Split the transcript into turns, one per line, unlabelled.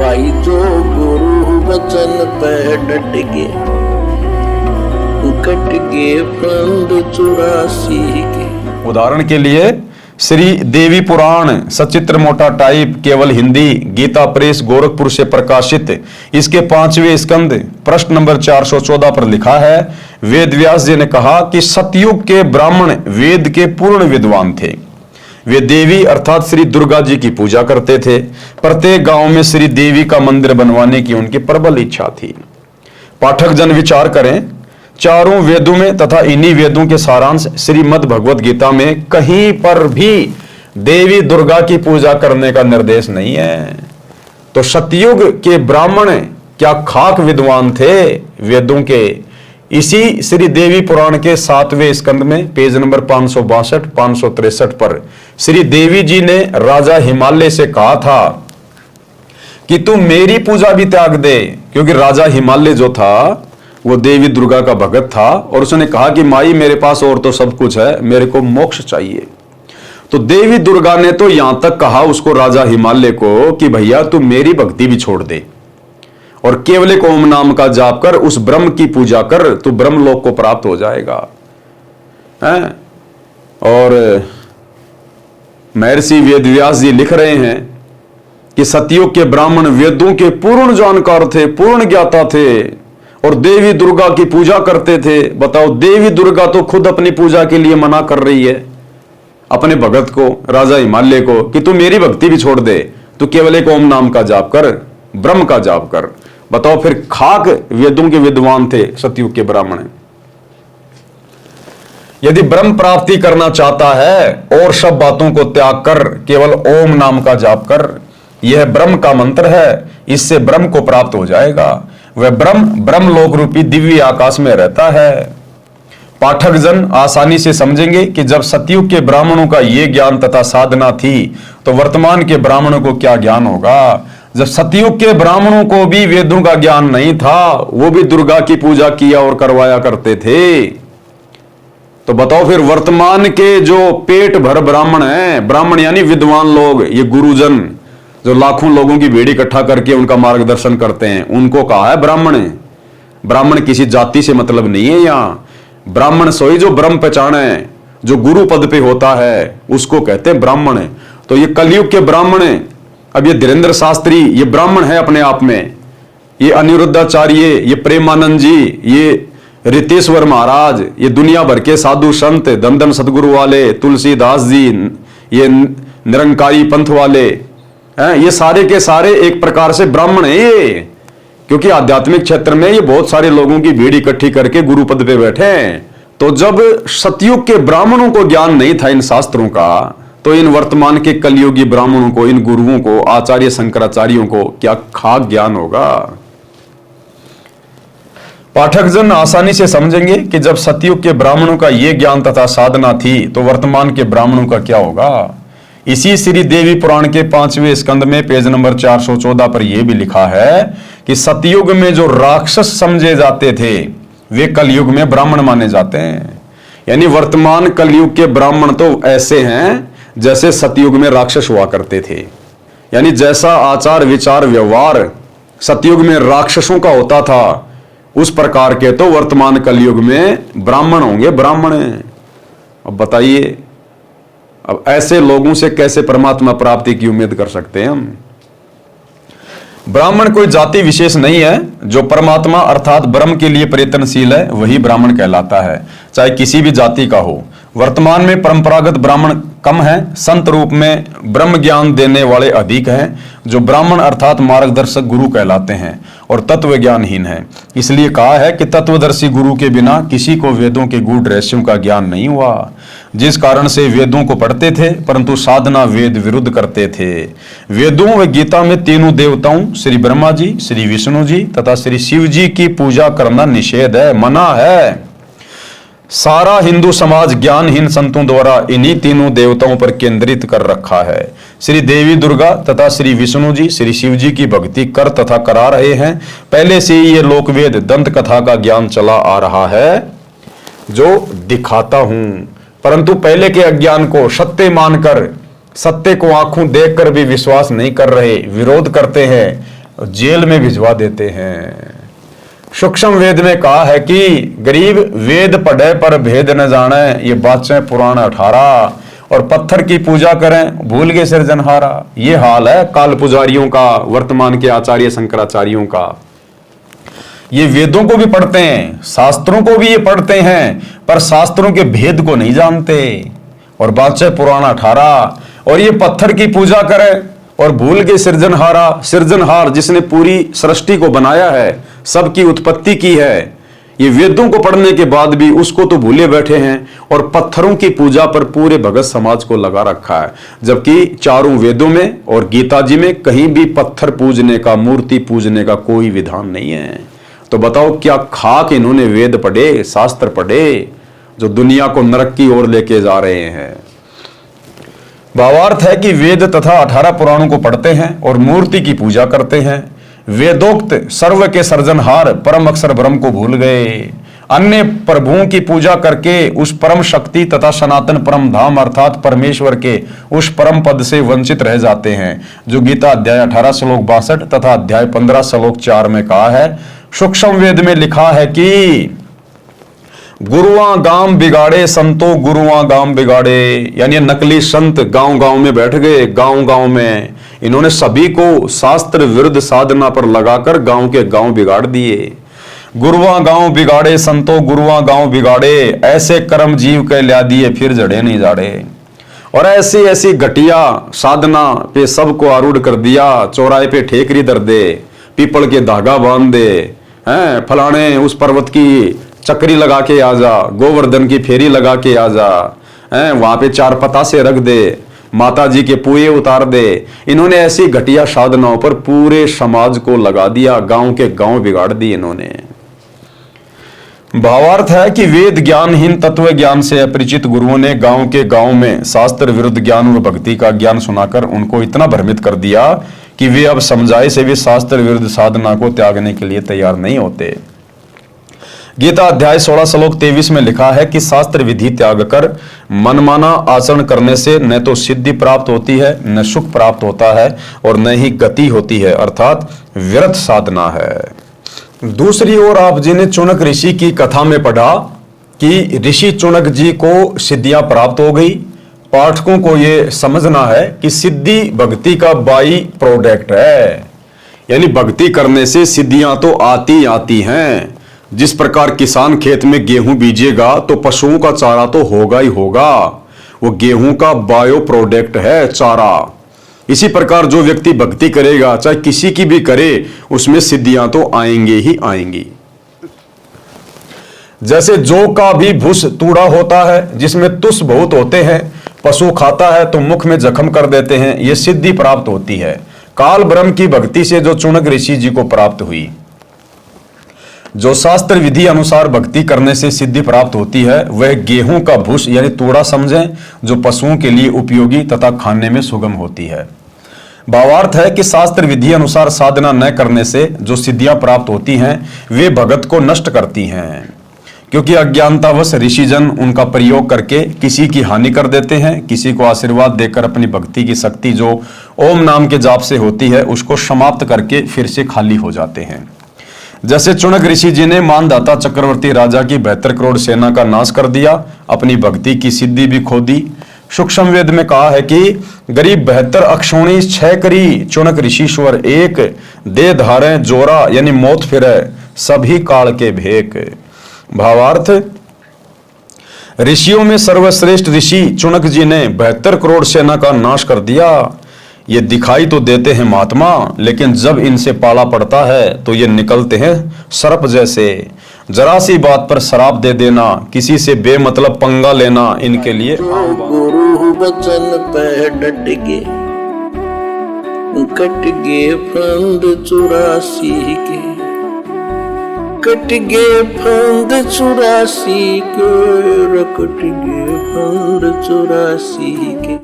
भाई जो गुरु वचन पे डट गए, कट गए फंद 84 के।
उदाहरण के लिए श्री देवी पुराण सचित्र मोटा टाइप केवल हिंदी गीता प्रेस गोरखपुर से प्रकाशित इसके 5वें स्कंद प्रश्न नंबर 414 पर लिखा है, वेद व्यास जी ने कहा कि सतयुग के ब्राह्मण वेद के पूर्ण विद्वान थे। वे देवी अर्थात श्री दुर्गा जी की पूजा करते थे। प्रत्येक गांव में श्री देवी का मंदिर बनवाने की उनकी प्रबल इच्छा थी। पाठक जन विचार करें, चारों वेदों में तथा इन्हीं वेदों के सारांश श्रीमद् भगवत गीता में कहीं पर भी देवी दुर्गा की पूजा करने का निर्देश नहीं है। तो सतयुग के ब्राह्मण क्या खाक विद्वान थे वेदों के। इसी श्री देवी पुराण के 7वें स्कंद में पेज नंबर 562 563 पर श्री देवी जी ने राजा हिमालय से कहा था कि तू मेरी पूजा भी त्याग दे, क्योंकि राजा हिमालय जो था वो देवी दुर्गा का भगत था और उसने कहा कि माई मेरे पास और तो सब कुछ है, मेरे को मोक्ष चाहिए। तो देवी दुर्गा ने तो यहां तक कहा उसको, राजा हिमालय को, कि भैया तू मेरी भक्ति भी छोड़ दे और केवल एक ओम नाम का जाप कर, उस ब्रह्म की पूजा कर, तू ब्रह्मलोक को प्राप्त हो जाएगा। हैं? और महर्षि वेदव्यास जी लिख रहे हैं कि सतयुग के ब्राह्मण वेदों के पूर्ण जानकार थे, पूर्ण ज्ञाता थे और देवी दुर्गा की पूजा करते थे। बताओ, देवी दुर्गा तो खुद अपनी पूजा के लिए मना कर रही है अपने भगत को, राजा हिमालय को, कि तू मेरी भक्ति भी छोड़ दे, तू केवल एक ओम नाम का जाप कर, ब्रह्म का जाप कर। बताओ, फिर खाक वेदों के विद्वान थे सतयुग के ब्राह्मण। यदि ब्रह्म प्राप्ति करना चाहता है और सब बातों को त्याग कर केवल ओम नाम का जाप कर, यह ब्रह्म का मंत्र है, इससे ब्रह्म को प्राप्त हो जाएगा। वह ब्रह्म लोक रूपी दिव्य आकाश में रहता है। पाठक जन आसानी से समझेंगे कि जब सतयुग के ब्राह्मणों का यह ज्ञान तथा साधना थी तो वर्तमान के ब्राह्मणों को क्या ज्ञान होगा। जब सतयुग के ब्राह्मणों को भी वेदों का ज्ञान नहीं था, वो भी दुर्गा की पूजा किया और करवाया करते थे। तो बताओ, फिर वर्तमान के जो पेट भर ब्राह्मण हैं, ब्राह्मण यानी विद्वान लोग, ये गुरुजन जो लाखों लोगों की भीड़ इकट्ठा करके उनका मार्गदर्शन करते हैं, उनको कहा है ब्राह्मण। ब्राह्मण किसी जाति से मतलब नहीं है। यहां ब्राह्मण सोई जो ब्रह्म पहचाने, जो गुरु पद पे होता है, उसको कहते हैं ब्राह्मण। तो ये कलयुग के ब्राह्मण, अब ये धीरेन्द्र शास्त्री ये ब्राह्मण है अपने आप में, ये अनिरुद्धाचार्य, ये प्रेमानंद जी, ये रितेश्वर महाराज, ये दुनिया भर के साधु संत, दमदम सतगुरु वाले, तुलसीदास जी, ये निरंकारी पंथ वाले, ये सारे के सारे एक प्रकार से ब्राह्मण है ये, क्योंकि आध्यात्मिक क्षेत्र में ये बहुत सारे लोगों की भीड़ इकट्ठी करके गुरु पद पे बैठे हैं। तो जब सतयुग के ब्राह्मणों को ज्ञान नहीं था इन शास्त्रों का, तो इन वर्तमान के कलयुगी ब्राह्मणों को, इन गुरुओं को, आचार्य शंकराचार्यों को क्या खाक ज्ञान होगा। पाठक जन आसानी से समझेंगे कि जब सतयुग के ब्राह्मणों का यह ज्ञान तथा साधना थी तो वर्तमान के ब्राह्मणों का क्या होगा। इसी श्री देवी पुराण के 5वें स्कंद में पेज नंबर 414 पर यह भी लिखा है कि सतयुग में जो राक्षस समझे जाते थे वे कलयुग में ब्राह्मण माने जाते हैं। यानी वर्तमान कलयुग के ब्राह्मण तो ऐसे हैं जैसे सतयुग में राक्षस हुआ करते थे। यानी जैसा आचार विचार व्यवहार सतयुग में राक्षसों का होता था, उस प्रकार के तो वर्तमान कलयुग में ब्राह्मण होंगे, ब्राह्मण। अब बताइए, अब ऐसे लोगों से कैसे परमात्मा प्राप्ति की उम्मीद कर सकते हैं हम। ब्राह्मण कोई जाति विशेष नहीं है, जो परमात्मा अर्थात ब्रह्म के लिए प्रयत्नशील है वही ब्राह्मण कहलाता है, चाहे किसी भी जाति का हो। वर्तमान में परंपरागत ब्राह्मण कम है, संत रूप में ब्रह्म ज्ञान देने वाले अधिक हैं, जो ब्राह्मण अर्थात मार्गदर्शक गुरु कहलाते हैं और तत्व ज्ञानहीन है। इसलिए कहा है कि तत्वदर्शी गुरु के बिना किसी को वेदों के गूढ़ रहस्यों का ज्ञान नहीं हुआ। जिस कारण से वेदों को पढ़ते थे परंतु साधना वेद विरुद्ध करते थे। वेदों व गीता में तीनों देवताओं श्री ब्रह्मा जी, श्री विष्णु जी तथा श्री शिव जी की पूजा करना निषेध है, मना है। सारा हिंदू समाज ज्ञानहीन संतों द्वारा इन्हीं तीनों देवताओं पर केंद्रित कर रखा है। श्री देवी दुर्गा तथा श्री विष्णु जी, श्री शिव जी की भक्ति कर तथा करा रहे हैं। पहले से ही ये लोकवेद दंत कथा का ज्ञान चला आ रहा है जो दिखाता हूं, परंतु पहले के अज्ञान को सत्य मानकर, सत्य को आंखों देखकर भी विश्वास नहीं कर रहे, विरोध करते हैं, जेल में भिजवा देते हैं। सूक्ष्म वेद में कहा है कि गरीब वेद पढ़े पर भेद न जाने, ये बातें पुराण 18, और पत्थर की पूजा करें भूल गए सृजनहारा। ये हाल है काल पुजारियों का, वर्तमान के आचार्य शंकराचार्यों का। ये वेदों को भी पढ़ते हैं, शास्त्रों को भी ये पढ़ते हैं, पर शास्त्रों के भेद को नहीं जानते। और बातें पुराण 18, और ये पत्थर की पूजा करें और भूल गए सृजनहारा। सृजनहार जिसने पूरी सृष्टि को बनाया है, सबकी उत्पत्ति की है, ये वेदों को पढ़ने के बाद भी उसको तो भूले बैठे हैं और पत्थरों की पूजा पर पूरे भगत समाज को लगा रखा है। जबकि चारों वेदों में और गीता जी में कहीं भी पत्थर पूजने का, मूर्ति पूजने का कोई विधान नहीं है। तो बताओ क्या खाक इन्होंने वेद पढ़े, शास्त्र पढ़े, जो दुनिया को नरक की ओर लेके जा रहे हैं। भावार्थ है कि वेद तथा 18 पुराणों को पढ़ते हैं और मूर्ति की पूजा करते हैं। वेदोक्त सर्व के सर्जनहार परम अक्षर ब्रह्म को भूल गए। अन्य प्रभुओं की पूजा करके उस परम शक्ति तथा सनातन परम धाम अर्थात परमेश्वर के उस परम पद से वंचित रह जाते हैं, जो गीता अध्याय 18 श्लोक 62 तथा अध्याय 15 श्लोक 4 में कहा है। सूक्ष्म वेद में लिखा है कि गुरुआ गांव बिगाड़े संतो गुरुआ गांव बिगाड़े, यानी नकली संत गांव गांव में बैठ गए। गांव गांव में इन्होंने सभी को शास्त्र विरुद्ध साधना पर लगाकर गांव के गांव बिगाड़ दिए। गुरुआ गांव बिगाड़े संतो गुरुआ गांव बिगाड़े, ऐसे कर्म जीव के ल्या दिए फिर जड़े नहीं जाड़े। और ऐसी ऐसी घटिया साधना पे सबको आरूढ़ कर दिया। चौराहे पे ठेकरी दर दे, पीपल के धागा बांध दे, हैं फलाने उस पर्वत की चक्री लगा के आ जा, गोवर्धन की फेरी लगा के आ जा, हैं वहां पे 4 पतासे रख दे, माता जी के पुए उतार दे। इन्होंने ऐसी घटिया साधनाओं पर पूरे समाज को लगा दिया, गांव के गांव बिगाड़ दिए इन्होंने। भावार्थ है कि वेद ज्ञानहीन तत्व ज्ञान से अपरिचित गुरुओं ने गांव के गांव में शास्त्र विरुद्ध ज्ञान और भक्ति का ज्ञान सुनाकर उनको इतना भ्रमित कर दिया कि वे अब समझाए से भी शास्त्र विरुद्ध साधना को त्यागने के लिए तैयार नहीं होते। गीता अध्याय 16 श्लोक 23 में लिखा है कि शास्त्र विधि त्याग कर मनमाना आचरण करने से न तो सिद्धि प्राप्त होती है, न सुख प्राप्त होता है, और न ही गति होती है, अर्थात व्यर्थ साधना है। दूसरी ओर आप जी ने चुनक ऋषि की कथा में पढ़ा कि ऋषि चुनक जी को सिद्धियां प्राप्त हो गई। पाठकों को यह समझना है कि सिद्धि भक्ति का बाई प्रोडक्ट है, यानी भक्ति करने से सिद्धियां तो आती आती हैं। जिस प्रकार किसान खेत में गेहूं बीजेगा तो पशुओं का चारा तो होगा ही होगा, वो गेहूं का बायो प्रोडक्ट है चारा। इसी प्रकार जो व्यक्ति भक्ति करेगा, चाहे किसी की भी करे, उसमें सिद्धियां तो आएंगे ही आएंगी। जैसे जौ का भी भूस तूड़ा होता है जिसमें तुस बहुत होते हैं, पशु खाता है तो मुख में जख्म कर देते हैं, यह सिद्धि प्राप्त होती है। काल ब्रह्म की भक्ति से जो चुनक ऋषि जी को प्राप्त हुई, जो शास्त्र विधि अनुसार भक्ति करने से सिद्धि प्राप्त होती है, वह गेहूं का भूस यानी तूड़ा समझें, जो पशुओं के लिए उपयोगी तथा खाने में सुगम होती है। भावार्थ है कि शास्त्र विधि अनुसार साधना न करने से जो सिद्धियां प्राप्त होती हैं, वे भगत को नष्ट करती हैं, क्योंकि अज्ञानतावश ऋषिजन उनका प्रयोग करके किसी की हानि कर देते हैं, किसी को आशीर्वाद देकर अपनी भक्ति की शक्ति जो ओम नाम के जाप से होती है उसको समाप्त करके फिर से खाली हो जाते हैं। जैसे चुनक ऋषि जी ने मानदाता चक्रवर्ती राजा की 72 करोड़ सेना का नाश कर दिया, अपनी भक्ति की सिद्धि भी खो दी। सूक्ष्म वेद में कहा है कि गरीब 72 अक्षोणी 6 करी, चुनक ऋषिश्वर एक, दे धारे जोरा यानी मौत फिरे, सभी काल के भेक। भावार्थ, ऋषियों में सर्वश्रेष्ठ ऋषि चुनक जी ने 72 करोड़ सेना का नाश कर दिया। ये दिखाई तो देते हैं महात्मा, लेकिन जब इनसे पाला पड़ता है तो ये निकलते हैं सर्प जैसे। जरा सी बात पर शराप दे देना, किसी से बेमतलब पंगा लेना इनके लिए
गुरु वचन पे डट के कट गए फंद 84 के, कट गए फंद 84 के, कट गए फंद 84 के।